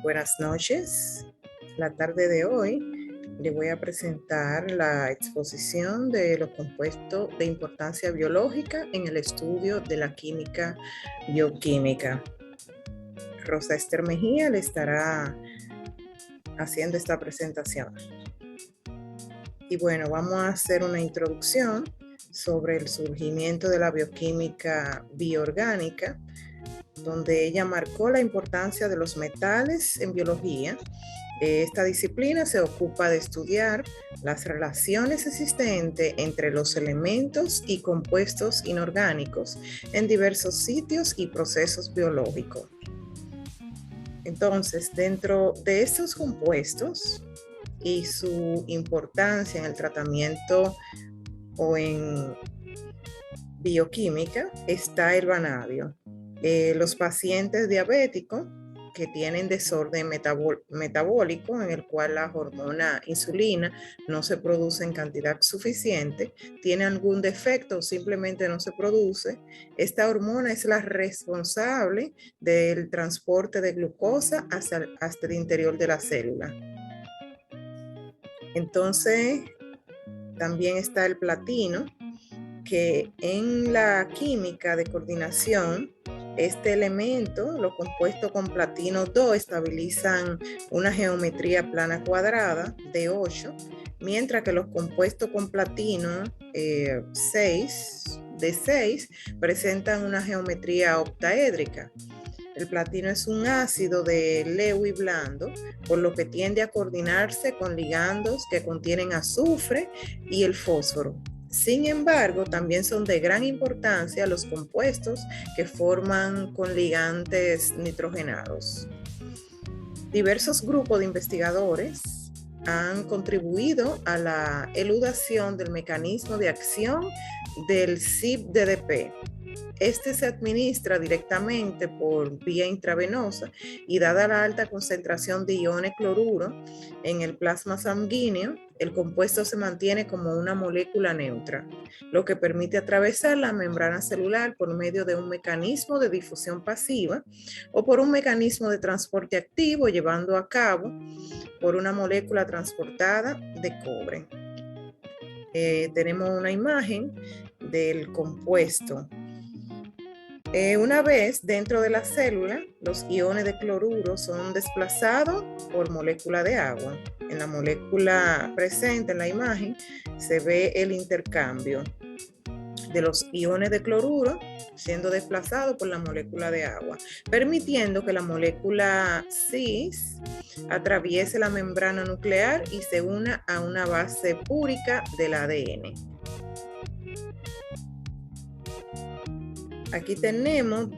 Buenas noches. La tarde de hoy le voy a presentar la exposición de los compuestos de importancia biológica en el estudio de la química bioquímica. Rosa Esther Mejía le estará haciendo esta presentación. Y bueno, vamos a hacer una introducción sobre el surgimiento de la bioquímica bioorgánica, donde ella marcó la importancia de los metales en biología. Esta disciplina se ocupa de estudiar las relaciones existentes entre los elementos y compuestos inorgánicos en diversos sitios y procesos biológicos. Entonces, dentro de estos compuestos y su importancia en el tratamiento o en bioquímica está el vanadio. Los pacientes diabéticos que tienen desorden metabólico en el cual la hormona insulina no se produce en cantidad suficiente, tiene algún defecto o simplemente no se produce, esta hormona es la responsable del transporte de glucosa hasta el interior de la célula. Entonces, también está el platino, que en la química de coordinación, este elemento, los compuestos con platino 2, estabilizan una geometría plana cuadrada de 8, mientras que los compuestos con platino 6, de 6, presentan una geometría octaédrica. El platino es un ácido de Lewis blando, por lo que tiende a coordinarse con ligandos que contienen azufre y el fósforo. Sin embargo, también son de gran importancia los compuestos que forman con ligantes nitrogenados. Diversos grupos de investigadores han contribuido a la elucidación del mecanismo de acción del CYP-DDP. Este se administra directamente por vía intravenosa y dada la alta concentración de iones cloruro en el plasma sanguíneo, el compuesto se mantiene como una molécula neutra, lo que permite atravesar la membrana celular por medio de un mecanismo de difusión pasiva o por un mecanismo de transporte activo llevando a cabo por una molécula transportada de cobre. Tenemos una imagen del compuesto. Una vez dentro de la célula, los iones de cloruro son desplazados por molécula de agua. En la molécula presente en la imagen se ve el intercambio de los iones de cloruro siendo desplazados por la molécula de agua, permitiendo que la molécula cis atraviese la membrana nuclear y se una a una base púrica del ADN. Aquí tenemos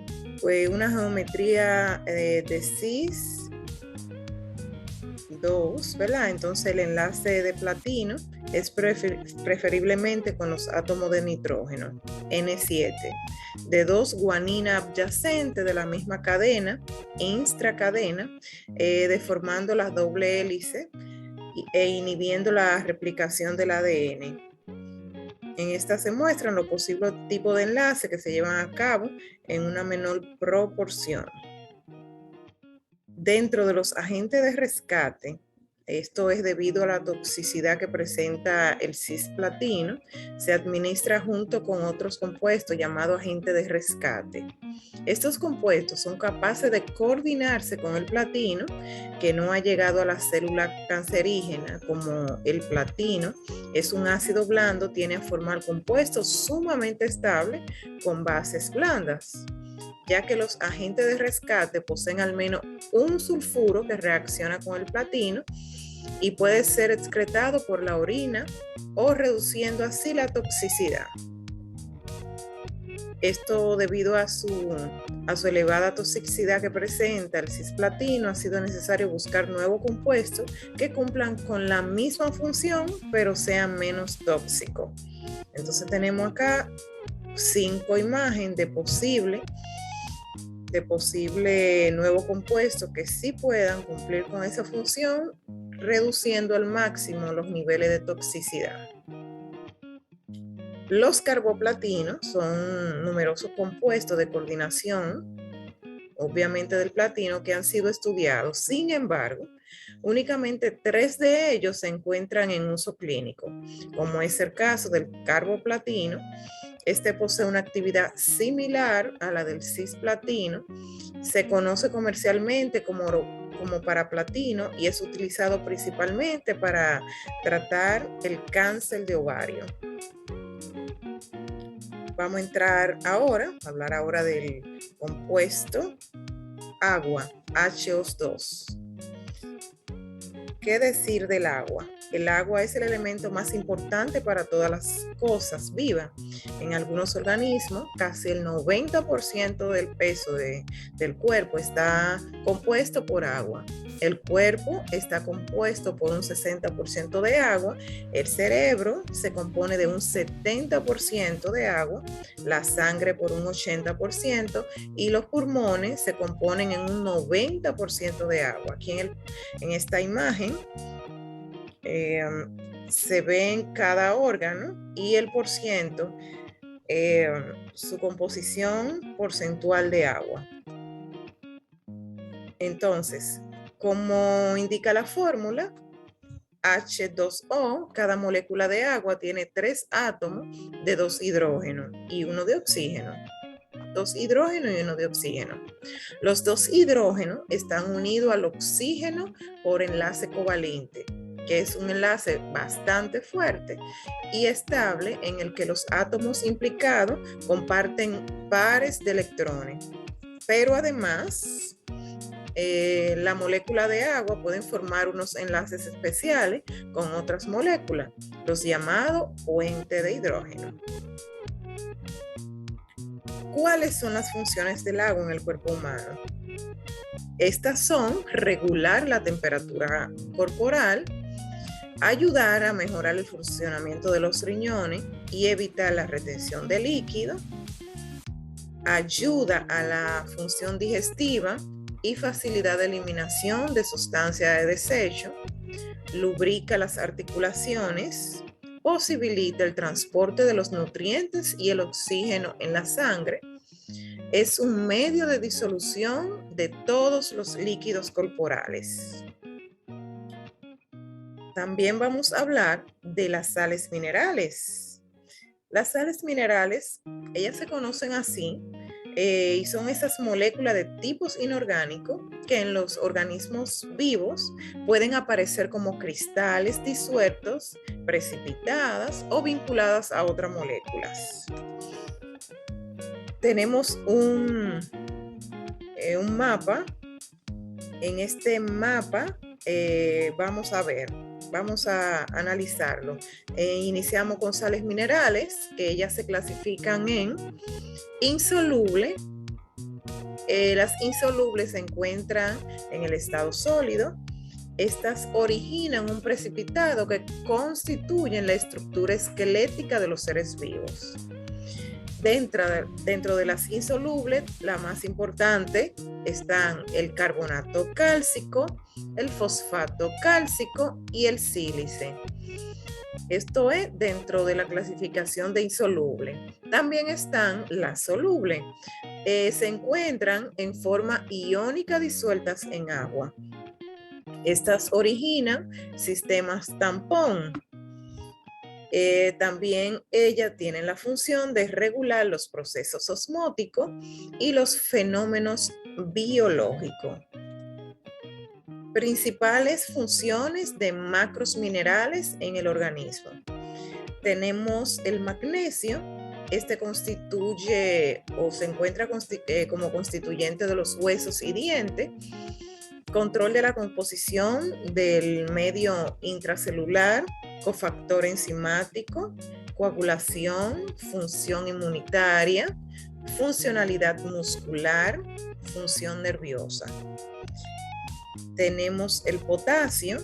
una geometría de cis 2, ¿verdad? Entonces el enlace de platino es preferiblemente con los átomos de nitrógeno, N7, de 2 guaninas adyacentes de la misma cadena, intracadena, deformando la doble hélice e inhibiendo la replicación del ADN. En esta se muestran los posibles tipos de enlace que se llevan a cabo en una menor proporción. Dentro de los agentes de rescate, esto es debido a la toxicidad que presenta el cisplatino, se administra junto con otros compuestos llamados agentes de rescate. Estos compuestos son capaces de coordinarse con el platino, que no ha llegado a la célula cancerígena. Como el platino es un ácido blando, tiene a formar compuestos sumamente estables con bases blandas, ya que los agentes de rescate poseen al menos un sulfuro que reacciona con el platino y puede ser excretado por la orina o reduciendo así la toxicidad. Esto debido a su elevada toxicidad que presenta el cisplatino, ha sido necesario buscar nuevos compuestos que cumplan con la misma función pero sean menos tóxicos. Entonces tenemos acá 5 imágenes de posible nuevo compuesto que sí puedan cumplir con esa función, reduciendo al máximo los niveles de toxicidad. Los carboplatinos son numerosos compuestos de coordinación obviamente del platino, que han sido estudiados. Sin embargo, únicamente 3 de ellos se encuentran en uso clínico, como es el caso del carboplatino. Este posee una actividad similar a la del cisplatino. Se conoce comercialmente como paraplatino y es utilizado principalmente para tratar el cáncer de ovario. Vamos a entrar ahora, a hablar ahora del compuesto agua, HO2. ¿Qué decir del agua? El agua es el elemento más importante para todas las cosas vivas. En algunos organismos, casi el 90% del peso del cuerpo está compuesto por agua. El cuerpo está compuesto por un 60% de agua. El cerebro se compone de un 70% de agua. La sangre por un 80% y los pulmones se componen en un 90% de agua. Aquí en esta imagen se ve en cada órgano y el porciento, su composición porcentual de agua. Entonces, como indica la fórmula, H2O, cada molécula de agua tiene 3 átomos de 2 hidrógenos y 1 de oxígeno. 2 hidrógenos y 1 de oxígeno. Los 2 hidrógenos están unidos al oxígeno por enlace covalente, que es un enlace bastante fuerte y estable en el que los átomos implicados comparten pares de electrones. Pero además, la molécula de agua pueden formar unos enlaces especiales con otras moléculas, los llamados puentes de hidrógeno. ¿Cuáles son las funciones del agua en el cuerpo humano? Estas son regular la temperatura corporal, ayudar a mejorar el funcionamiento de los riñones y evitar la retención de líquido, ayuda a la función digestiva y facilidad de eliminación de sustancias de desecho, lubrica las articulaciones, posibilita el transporte de los nutrientes y el oxígeno en la sangre. Es un medio de disolución de todos los líquidos corporales. También vamos a hablar de las sales minerales. Las sales minerales, ellas se conocen así, y son esas moléculas de tipos inorgánicos que en los organismos vivos pueden aparecer como cristales disueltos, precipitadas o vinculadas a otras moléculas. Tenemos un mapa. En este mapa vamos a analizarlo. Iniciamos con sales minerales, que ellas se clasifican en insoluble. Las insolubles se encuentran en el estado sólido. Estas originan un precipitado que constituyen la estructura esquelética de los seres vivos. Dentro de las insolubles, la más importante están el carbonato cálcico, el fosfato cálcico y el sílice. Esto es dentro de la clasificación de insoluble. También están las solubles. Se encuentran en forma iónica disueltas en agua. Estas originan sistemas tampón. También ellas tienen la función de regular los procesos osmóticos y los fenómenos biológicos. Principales funciones de macros minerales en el organismo. Tenemos el magnesio. Este constituye o se encuentra como constituyente de los huesos y dientes. Control de la composición del medio intracelular, cofactor enzimático, coagulación, función inmunitaria, funcionalidad muscular, función nerviosa. Tenemos el potasio,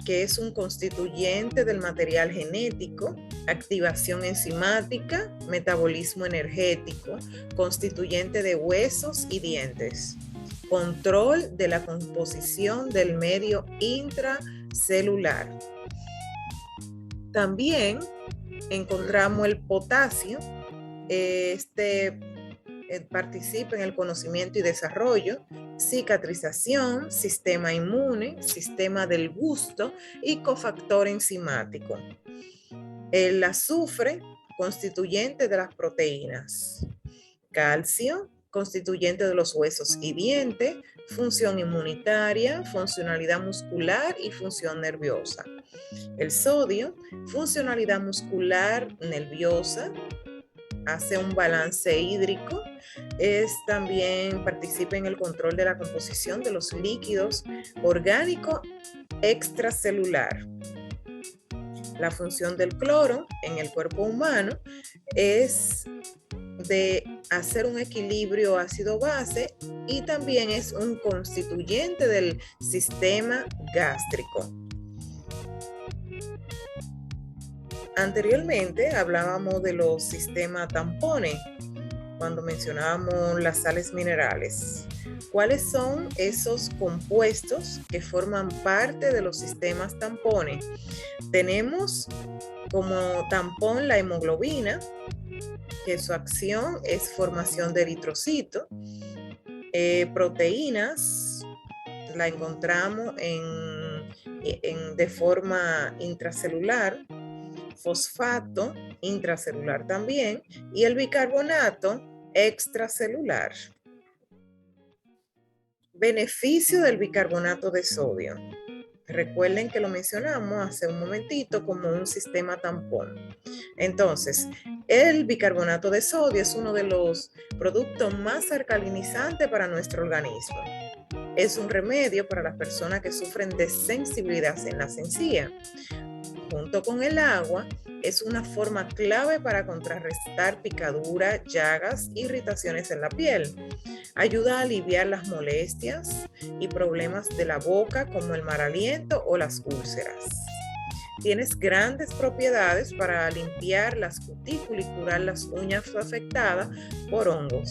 que es un constituyente del material genético, activación enzimática, metabolismo energético, constituyente de huesos y dientes, control de la composición del medio intracelular. También encontramos el potasio. Este participa en el conocimiento y desarrollo, cicatrización, sistema inmune, sistema del gusto y cofactor enzimático. El azufre, constituyente de las proteínas. Calcio, constituyente de los huesos y dientes, función inmunitaria, funcionalidad muscular y función nerviosa. El sodio, funcionalidad muscular nerviosa, hace un balance hídrico, también participa en el control de la composición de los líquidos orgánico extracelular. La función del cloro en el cuerpo humano es de hacer un equilibrio ácido-base y también es un constituyente del sistema gástrico. Anteriormente hablábamos de los sistemas tampones cuando mencionábamos las sales minerales. ¿Cuáles son esos compuestos que forman parte de los sistemas tampones? Tenemos como tampón la hemoglobina, que su acción es formación de eritrocitos. Proteínas la encontramos de forma intracelular, fosfato intracelular también, y el bicarbonato extracelular. Beneficio del bicarbonato de sodio. Recuerden que lo mencionamos hace un momentito como un sistema tampón. Entonces, el bicarbonato de sodio es uno de los productos más alcalinizantes para nuestro organismo. Es un remedio para las personas que sufren de sensibilidad en las encías. Junto con el agua, es una forma clave para contrarrestar picaduras, llagas, irritaciones en la piel. Ayuda a aliviar las molestias y problemas de la boca como el mal aliento o las úlceras. Tiene grandes propiedades para limpiar las cutículas y curar las uñas afectadas por hongos.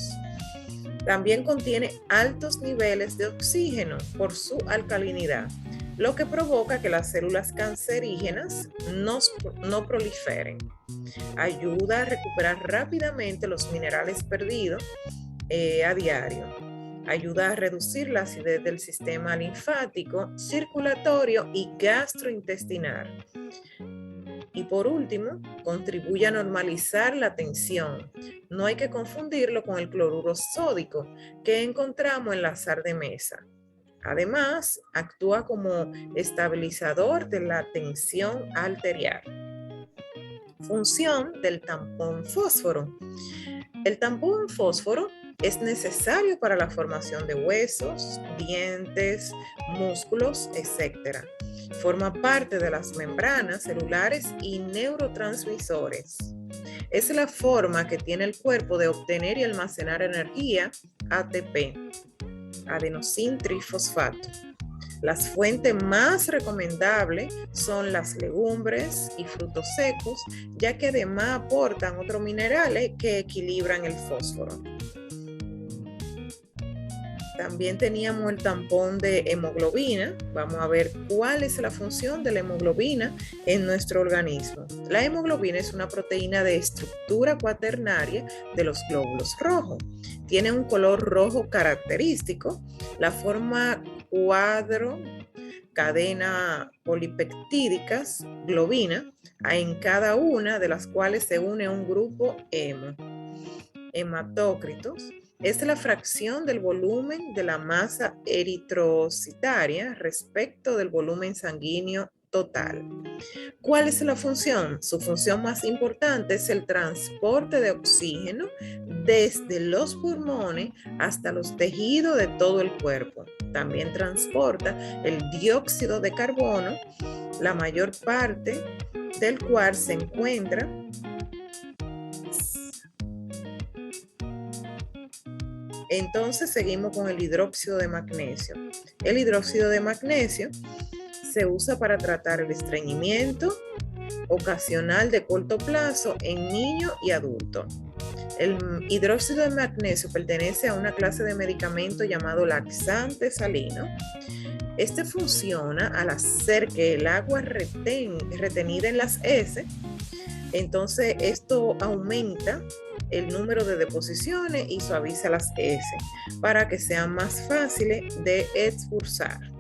También contiene altos niveles de oxígeno por su alcalinidad, lo que provoca que las células cancerígenas no proliferen. Ayuda a recuperar rápidamente los minerales perdidos a diario. Ayuda a reducir la acidez del sistema linfático, circulatorio y gastrointestinal. Y por último, contribuye a normalizar la tensión. No hay que confundirlo con el cloruro sódico que encontramos en la sal de mesa. Además, actúa como estabilizador de la tensión arterial. Función del tampón fósforo. El tampón fósforo es necesario para la formación de huesos, dientes, músculos, etc. Forma parte de las membranas celulares y neurotransmisores. Es la forma que tiene el cuerpo de obtener y almacenar energía, ATP, adenosín trifosfato. Las fuentes más recomendables son las legumbres y frutos secos, ya que además aportan otros minerales que equilibran el fósforo. También teníamos el tampón de hemoglobina. Vamos a ver cuál es la función de la hemoglobina en nuestro organismo. La hemoglobina es una proteína de estructura cuaternaria de los glóbulos rojos. Tiene un color rojo característico. La forma cuadro, cadena polipeptídicas, globina, en cada una de las cuales se une un grupo hemo. Hematócritos. Es la fracción del volumen de la masa eritrocitaria respecto del volumen sanguíneo total. ¿Cuál es la función? Su función más importante es el transporte de oxígeno desde los pulmones hasta los tejidos de todo el cuerpo. También transporta el dióxido de carbono, la mayor parte del cual se encuentra Entonces seguimos con el hidróxido de magnesio. El hidróxido de magnesio se usa para tratar el estreñimiento ocasional de corto plazo en niños y adultos. El hidróxido de magnesio pertenece a una clase de medicamento llamado laxante salino. Este funciona al hacer que el agua retenida en las heces, entonces esto aumenta el número de deposiciones y suaviza las S para que sean más fáciles de expulsar.